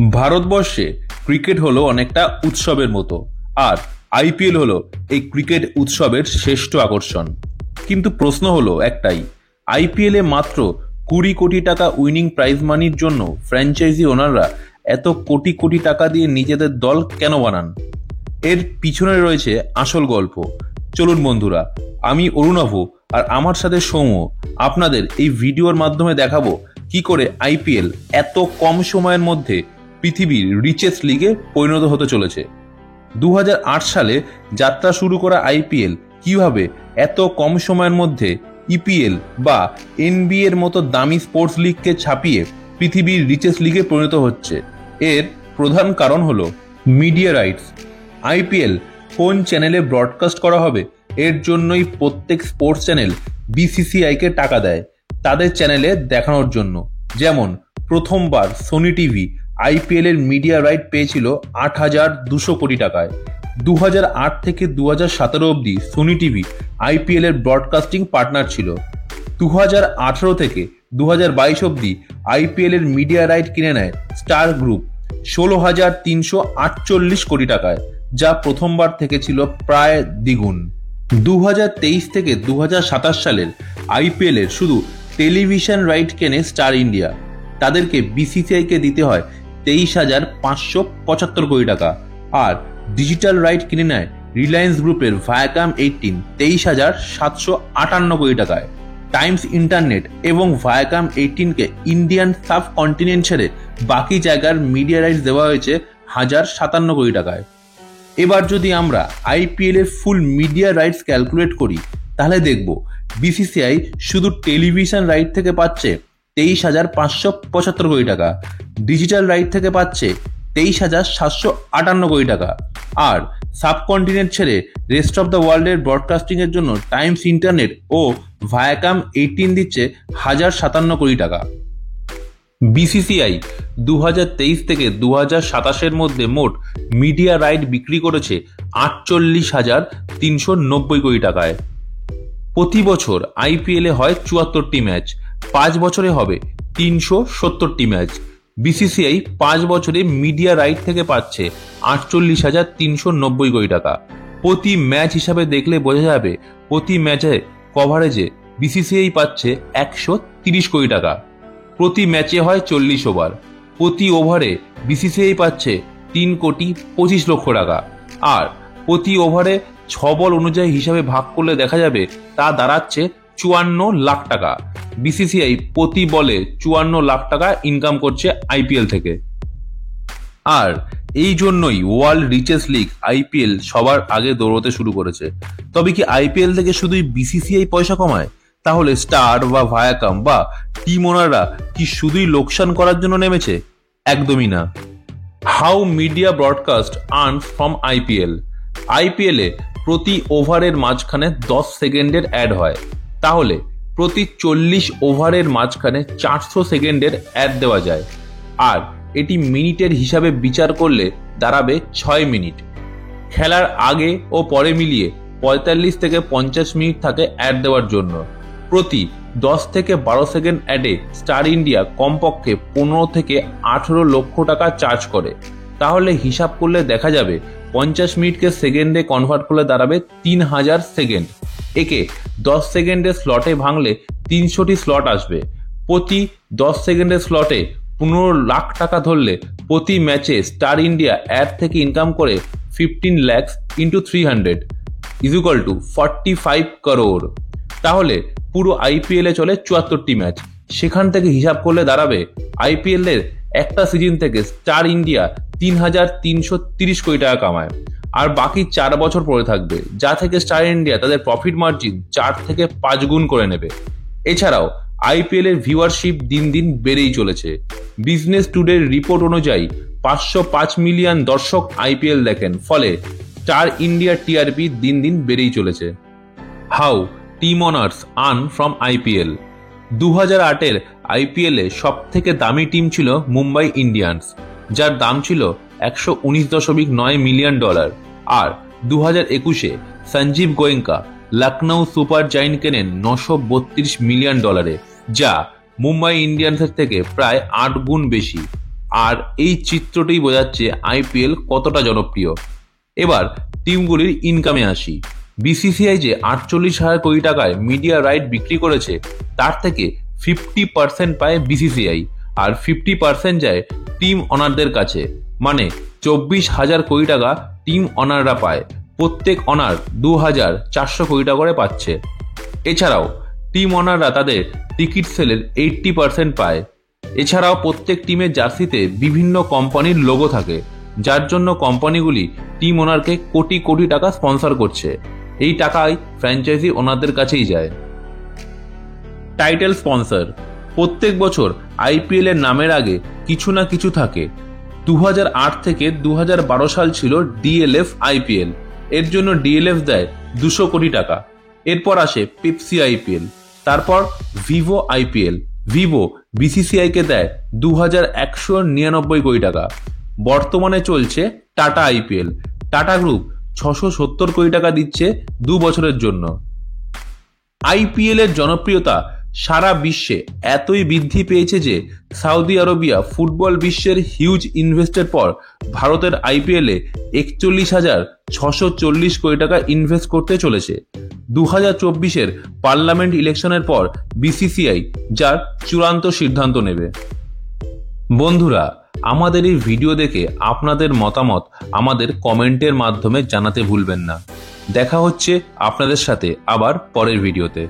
ভারতবর্ষে ক্রিকেট হলো অনেকটা উৎসবের মতো, আর আইপিএল হলো এই ক্রিকেট উৎসবের শ্রেষ্ঠ আকর্ষণ। কিন্তু প্রশ্ন হলো একটাই, আইপিএলে মাত্র 20 কোটি টাকা উইনিং প্রাইজ মানির জন্য ফ্র্যাঞ্চাইজি ওনাররা এত কোটি কোটি টাকা দিয়ে নিজেদের দল কেন বানান? এর পিছনে রয়েছে আসল গল্প। চলুন বন্ধুরা, আমি অরুণাভ আর আমার সাথে সৌম্য আপনাদের এই ভিডিওর মাধ্যমে দেখাবো কি করে আইপিএল এত কম সময়ের মধ্যে পৃথিবীর রিচেস্ট লিগে পরিণত হতে চলেছে। 2008 সালে যাত্রা শুরু করা আইপিএল কিভাবে এত কম সময়ের মধ্যে ইপিএল বা এনবিএ এর মতো দামি স্পোর্টস লিগকে ছাপিয়ে পৃথিবীর রিচেস্ট লিগে পরিণত হচ্ছে, এর প্রধান কারণ হলো মিডিয়া রাইটস। আইপিএল কোন চ্যানেলে ব্রডকাস্ট করা হবে এর জন্যই প্রত্যেক স্পোর্টস চ্যানেল বিসিসিআইকে টাকা দেয় তাদের চ্যানেলে দেখানোর জন্য। যেমন প্রথমবার সোনি টিভি আইপিএল এর মিডিয়া রাইট পেয়েছিল 8,200 কোটি টাকায়। 2008 থেকে 2017 অবধি সোনি টিভি আইপিএল এর ব্রডকাস্টিং পার্টনার ছিল। 2018 থেকে 2022 অবধি আইপিএল এর মিডিয়া রাইট কিনে নেয় স্টার গ্রুপ 16,348 কোটি টাকায়, যা প্রথমবার থেকে ছিল প্রায় দ্বিগুণ। 2023 থেকে 2027 সালের আইপিএল এর শুধু টেলিভিশন রাইট কেনে স্টার ইন্ডিয়া, তাদেরকে বিসিসিআইকে দিতে হয় 23,575 কোটি টাকা। আর ডিজিটাল রাইট কিনে নেয় রিলায়েন্স গ্রুপের ভায়াকাম 18 23,758 কোটি টাকায়। টাইমস ইন্টারনেট এবং ভায়াকাম 18কে ইন্ডিয়ান সাব কন্টিনেন্ট ছেড়ে বাকি জায়গার মিডিয়া রাইটস দেওয়া হয়েছে 1,057 কোটি টাকায়। এবার যদি আমরা আইপিএল এর ফুল মিডিয়া রাইটস ক্যালকুলেট করি তাহলে দেখব বিসিসিআই শুধু টেলিভিশন রাইট থেকে পাচ্ছে 23,575 কোটি টাকা, ডিজিটাল রাইট থেকে পাচ্ছে 23,758 কোটি টাকা, আর সাবকন্টিনেন্ট ছেড়ে রেস্ট অফ দ্য ওয়ার্ল্ডের ব্রডকাস্টিং এর জন্য টাইমস ইন্টারনেট ও ভায়াকাম 18 দিচ্ছে 1,057 কোটি টাকা। বিসিসিআই 2023 থেকে 2027 মধ্যে মোট মিডিয়া রাইট বিক্রি করেছে 48,390 কোটি টাকায়। প্রতি বছর আইপিএলে হয় 74টি ম্যাচ, 5 বছরে হবে 370টি ম্যাচ। বিসিসিআই 5 বছরে মিডিয়া রাইট থেকে পাচ্ছে 48,390 কোটি টাকা। প্রতি ম্যাচ হিসাবে দেখলে বোঝা যাবে প্রতি ম্যাচে কভারেজে বিসিসিআই পাচ্ছে 130 কোটি টাকা। প্রতি ম্যাচে হয় 40 ওভার, প্রতি ওভারে বিসিসিআই পাচ্ছে 3,25,00,000 টাকা। আর প্রতি ওভারে 6 বল অনুযায়ী হিসাবে ভাগ করলে দেখা যাবে তা দাঁড়াচ্ছে 54 লাখ টাকা। বিসিসিআই প্রতি বলে 54 লাখ টাকা ইনকাম করছে আইপিএল থেকে। আর এই জন্যই ওয়ার্ল্ড রিচেস্ট লিগ আইপিএল সবার আগে দৌড়তে শুরু করেছে। তবে কি আইপিএল থেকে শুধুই বিসিসিআই পয়সা কমায়? তাহলে স্টার বা ভায়াকাম বা টিম ওনাররা কি শুধুই লোকসান করার জন্য নেমেছে? একদমই না। How media broadcast earns from IPL. আইপিএলে প্রতি ওভারের মাঝখানে 10 সেকেন্ডের অ্যাড হয়, তাহলে প্রতি 40 ওভারের মাঝখানে 400 সেকেন্ডের অ্যাড দেওয়া যায়। আর এটি মিনিটের হিসাবে বিচার করলে দাঁড়াবে 6 মিনিট। খেলার আগে ও পরে মিলিয়ে 45 থেকে 50 মিনিট থাকে অ্যাড দেওয়ার জন্য। প্রতি 10 থেকে 12 সেকেন্ড অ্যাডে স্টার ইন্ডিয়া কমপক্ষে 15 থেকে 18 লক্ষ টাকা চার্জ করে। তাহলে হিসাব করলে দেখা যাবে 50 মিনিটকে সেকেন্ডে কনভার্ট করলে দাঁড়াবে 3,000 সেকেন্ড। একে 10 সেকেন্ডের স্লটে ভাঙলে 300টি স্লট আসবে। প্রতি 10 সেকেন্ডের স্লটে 15 লাখ টাকা ধরলে প্রতি ম্যাচে স্টার ইন্ডিয়া অ্যাড থেকে ইনকাম করে 15 lakhs into 300 = 45 crore। তাহলে পুরো আইপিএল এ চলে 74টি ম্যাচ। সেখান থেকে হিসাব করলে দাঁড়াবে আইপিএল এর একটা সিজন থেকে স্টার ইন্ডিয়া 3,330 কোটি টাকা কামায়। আর বাকি 4 বছর পড়ে থাকবে, যা থেকে স্টার ইন্ডিয়া তাদের প্রফিট মার্জিন 4 থেকে 5 গুণ করে নেবে। এছাড়াও আইপিএল এর ভিউয়ারশিপ দিন দিন বেড়েই চলেছে। বিজনেস টুডের রিপোর্ট অনুযায়ী 505 মিলিয়ন দর্শক আইপিএল দেখেন, ফলে স্টার ইন্ডিয়ার টিআরপি দিন দিন বেড়েই চলেছে। How team owners earn from IPL. 2008-এর আইপিএলে সব থেকে দামি টিম ছিল মুম্বাই ইন্ডিয়ান্স, যার দাম ছিল $119.9 মিলিয়ন। আর 2021-এ সঞ্জীব গোয়েঙ্কা লখনৌ সুপার জায়েন্ট কেনেন $932 মিলিয়ন, যা মুম্বাই ইন্ডিয়ান্সের থেকে প্রায় 8 গুণ বেশি। আর এই চিত্রটি বোঝাচ্ছে আইপিএল কতটা জনপ্রিয়। এবার টিমগুলির ইনকামে আসি। বিসিসিআই যে 48,000 কোটি টাকায় মিডিয়া রাইট বিক্রি করেছে, তার থেকে 50% পায় বিসিসিআই, আর 50% যায় টিম অনারদের কাছে। মানে 24,000 কোটি টাকা টিম অনাররা পায়। প্রত্যেক অনার 2,400 কোটি টাকা করে পাচ্ছে। এছাড়াও টিম অনাররা তাদের টিকিট সেলের 80% পায়। এছাড়াও প্রত্যেক টিমের জার্সিতে বিভিন্ন কোম্পানির লোগো থাকে, যার জন্য কোম্পানিগুলি টিম ওনারকে কোটি কোটি টাকা স্পন্সর করছে। এই টাকাই ফ্র্যাঞ্চাইজি ওনারদের কাছেই যায়। Title sponsor. প্রত্যেক বছর আইপিএল এর নামের আগে কিছু না কিছু থাকে। 2008 থেকে 2012 সাল ছিল ডিএলএফ আইপিএল। এর জন্য ডিএলএফ দেয় 200 কোটি টাকা। এরপর আসে পেপসি আইপিএল, তারপর ভিভো আইপিএল। ভিভো বিসিসিআই কে দেয় 2,199 কোটি টাকা। বর্তমানে চলছে টাটা আইপিএল। টাটা গ্রুপ 670 কোটি টাকা দিচ্ছে 2 বছরের জন্য। আইপিএল এর জনপ্রিয়তা সারা বিশ্বে এতই বৃদ্ধি পেয়েছে যে সৌদি আরবিয়া ফুটবল বিশ্বের হিউজ ইনভেস্টের পর ভারতের আইপিএলে 41,640 কোটি টাকা ইনভেস্ট করতে চলেছে। 2024-এর পার্লামেন্ট ইলেকশনের পর বিসিসিআই যার চূড়ান্ত সিদ্ধান্ত নেবে। বন্ধুরা, আমাদের এই ভিডিও দেখে আপনাদের মতামত আমাদের কমেন্টের মাধ্যমে জানাতে ভুলবেন না। দেখা হচ্ছে আপনাদের সাথে আবার পরের ভিডিওতে।